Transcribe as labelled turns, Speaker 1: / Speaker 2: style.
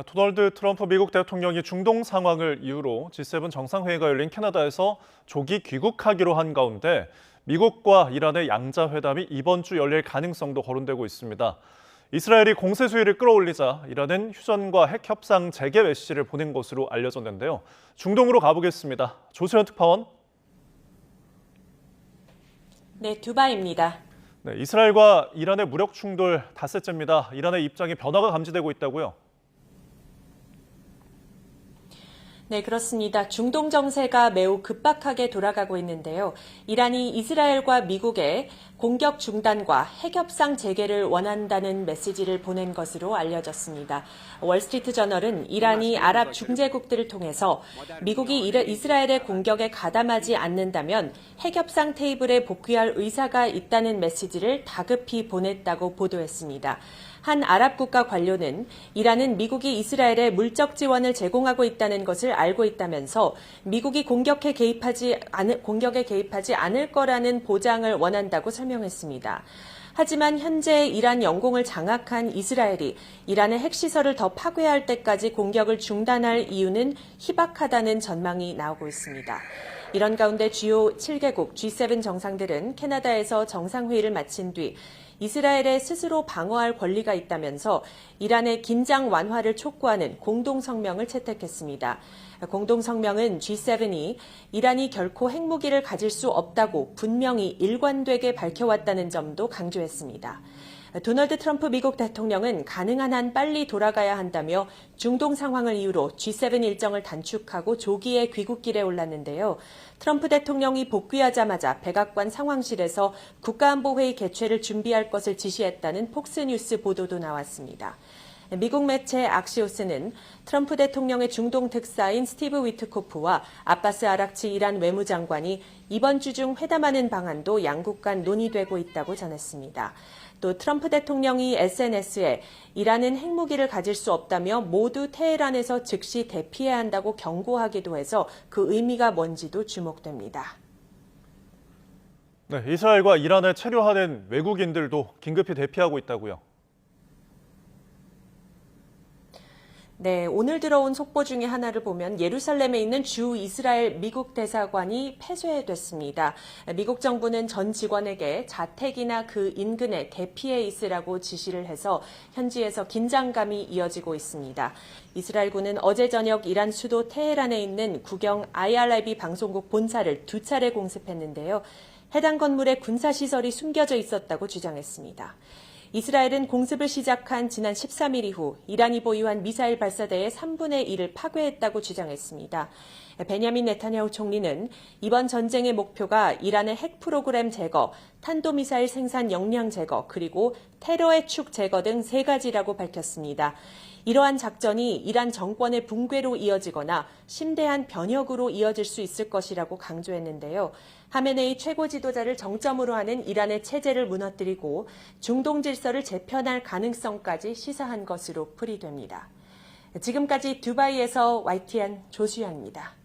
Speaker 1: 도널드 트럼프 미국 대통령이 중동 상황을 이유로 G7 정상회의가 열린 캐나다에서 조기 귀국하기로 한 가운데 미국과 이란의 양자회담이 이번 주 열릴 가능성도 거론되고 있습니다. 이스라엘이 공세 수위를 끌어올리자 이란은 휴전과 핵 협상 재개 메시지를 보낸 것으로 알려졌는데요. 중동으로 가보겠습니다. 조수연 특파원.
Speaker 2: 네, 두바이입니다.
Speaker 1: 네, 이스라엘과 이란의 무력 충돌 닷새째입니다. 이란의 입장에 변화가 감지되고 있다고요?
Speaker 2: 네, 그렇습니다. 중동 정세가 매우 급박하게 돌아가고 있는데요. 이란이 이스라엘과 미국에 공격 중단과 핵협상 재개를 원한다는 메시지를 보낸 것으로 알려졌습니다. 월스트리트 저널은 이란이 아랍 중재국들을 통해서 미국이 이스라엘의 공격에 가담하지 않는다면 핵협상 테이블에 복귀할 의사가 있다는 메시지를 다급히 보냈다고 보도했습니다. 한 아랍 국가 관료는 이란은 미국이 이스라엘에 물적 지원을 제공하고 있다는 것을 알고 있다면서 미국이 공격에 개입하지 않을 거라는 보장을 원한다고 설명했습니다. 하지만 현재 이란 영공을 장악한 이스라엘이 이란의 핵시설을 더 파괴할 때까지 공격을 중단할 이유는 희박하다는 전망이 나오고 있습니다. 이런 가운데 주요 7개국 G7 정상들은 캐나다에서 정상회의를 마친 뒤 이스라엘에 스스로 방어할 권리가 있다면서 이란의 긴장 완화를 촉구하는 공동성명을 채택했습니다. 공동성명은 G7이 이란이 결코 핵무기를 가질 수 없다고 분명히 일관되게 밝혀왔다는 점도 강조했습니다. 도널드 트럼프 미국 대통령은 가능한 한 빨리 돌아가야 한다며 중동 상황을 이유로 G7 일정을 단축하고 조기에 귀국길에 올랐는데요. 트럼프 대통령이 복귀하자마자 백악관 상황실에서 국가안보회의 개최를 준비할 것을 지시했다는 폭스뉴스 보도도 나왔습니다. 미국 매체 악시오스는 트럼프 대통령의 중동 특사인 스티브 위트코프와 아바스 아락치 이란 외무장관이 이번 주 중 회담하는 방안도 양국 간 논의되고 있다고 전했습니다. 또 트럼프 대통령이 SNS에 이란은 핵무기를 가질 수 없다며 모두 테헤란에서 즉시 대피해야 한다고 경고하기도 해서 그 의미가 뭔지도 주목됩니다.
Speaker 1: 네, 이스라엘과 이란에 체류하는 외국인들도 긴급히 대피하고 있다고요?
Speaker 2: 네, 오늘 들어온 속보 중에 하나를 보면 예루살렘에 있는 주 이스라엘 미국 대사관이 폐쇄됐습니다. 미국 정부는 전 직원에게 자택이나 그 인근에 대피해 있으라고 지시를 해서 현지에서 긴장감이 이어지고 있습니다. 이스라엘군은 어제 저녁 이란 수도 테헤란에 있는 국영 IRIB 방송국 본사를 2차례 공습했는데요. 해당 건물에 군사시설이 숨겨져 있었다고 주장했습니다. 이스라엘은 공습을 시작한 지난 13일 이후 이란이 보유한 미사일 발사대의 3분의 1을 파괴했다고 주장했습니다. 베냐민 네타냐후 총리는 이번 전쟁의 목표가 이란의 핵 프로그램 제거, 탄도미사일 생산 역량 제거, 그리고 테러의 축 제거 등 3가지라고 밝혔습니다. 이러한 작전이 이란 정권의 붕괴로 이어지거나 심대한 변혁으로 이어질 수 있을 것이라고 강조했는데요. 하메네이 최고 지도자를 정점으로 하는 이란의 체제를 무너뜨리고 중동 질서를 재편할 가능성까지 시사한 것으로 풀이됩니다. 지금까지 두바이에서 YTN 조수연입니다.